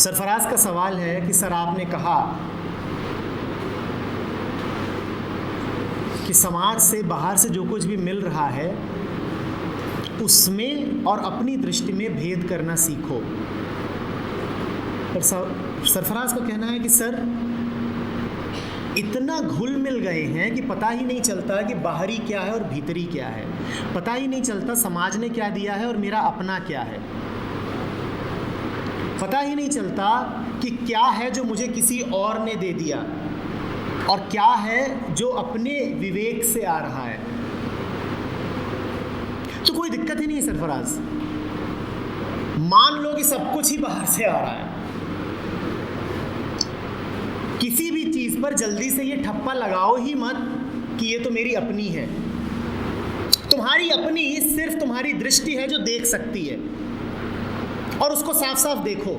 सरफराज का सवाल है कि सर आपने कहा कि समाज से बाहर से जो कुछ भी मिल रहा है उसमें और अपनी दृष्टि में भेद करना सीखो। पर सरफराज का कहना है कि सर इतना घुल मिल गए हैं कि पता ही नहीं चलता कि बाहरी क्या है और भीतरी क्या है, पता ही नहीं चलता समाज ने क्या दिया है और मेरा अपना क्या है, पता ही नहीं चलता कि क्या है जो मुझे किसी और ने दे दिया और क्या है जो अपने विवेक से आ रहा है। तो कोई दिक्कत ही नहीं है सरफराज, मान लो कि सब कुछ ही बाहर से आ रहा है, किसी भी चीज पर जल्दी से ये ठप्पा लगाओ ही मत कि ये तो मेरी अपनी है। तुम्हारी अपनी सिर्फ तुम्हारी दृष्टि है जो देख सकती है और उसको साफ साफ देखो।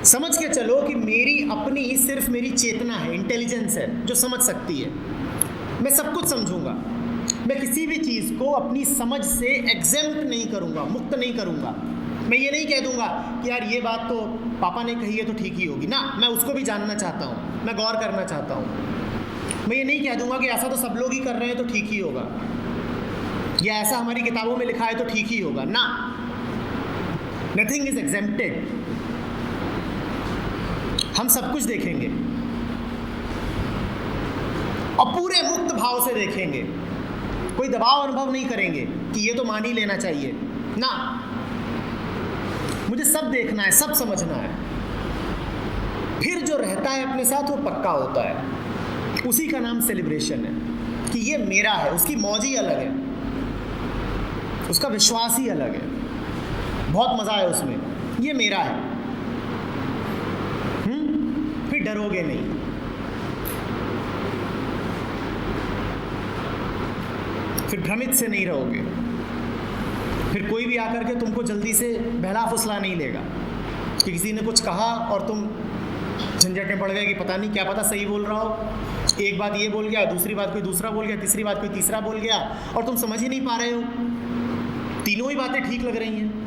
समझ के चलो कि मेरी अपनी सिर्फ मेरी चेतना है, इंटेलिजेंस है जो समझ सकती है। मैं सब कुछ समझूंगा, मैं किसी भी चीज को अपनी समझ से एग्जेम्प्ट नहीं करूंगा, मुक्त नहीं करूंगा। मैं ये नहीं कह दूंगा कि यार ये बात तो पापा ने कही है तो ठीक ही होगी ना, मैं उसको भी जानना चाहता हूँ, मैं गौर करना चाहता हूँ। मैं ये नहीं कह दूंगा कि ऐसा तो सब लोग ही कर रहे हैं तो ठीक ही होगा, या ऐसा हमारी किताबों में लिखा है तो ठीक ही होगा ना। Nothing is exempted. हम सब कुछ देखेंगे और पूरे मुक्त भाव से देखेंगे, कोई दबाव अनुभव नहीं करेंगे कि ये तो मान ही लेना चाहिए ना। मुझे सब देखना है, सब समझना है, फिर जो रहता है अपने साथ वो पक्का होता है। उसी का नाम सेलिब्रेशन है कि ये मेरा है। उसकी मौज ही अलग है, उसका विश्वास ही अलग है, बहुत मजा है उसमें, ये मेरा है। फिर डरोगे नहीं, फिर भ्रमित से नहीं रहोगे, फिर कोई भी आकर के तुमको जल्दी से बहला फुसला नहीं लेगा कि किसी ने कुछ कहा और तुम झंझट में पड़ गए कि पता नहीं, क्या पता सही बोल रहा हो। एक बात ये बोल गया, दूसरी बात कोई दूसरा बोल गया, तीसरी बात कोई तीसरा बोल गया और तुम समझ ही नहीं पा रहे हो। तीनों ही बातें ठीक लग रही हैं।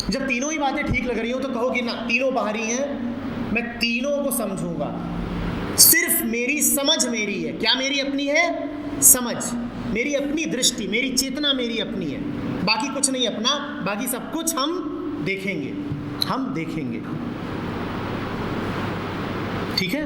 जब तीनों ही बातें ठीक लग रही हो तो कहो कि ना तीनों बाहरी हैं, मैं तीनों को समझूंगा। सिर्फ मेरी समझ मेरी है। क्या मेरी अपनी है? समझ, मेरी अपनी दृष्टि, मेरी चेतना मेरी अपनी है, बाकी कुछ नहीं अपना। बाकी सब कुछ हम देखेंगे, हम देखेंगे। ठीक है।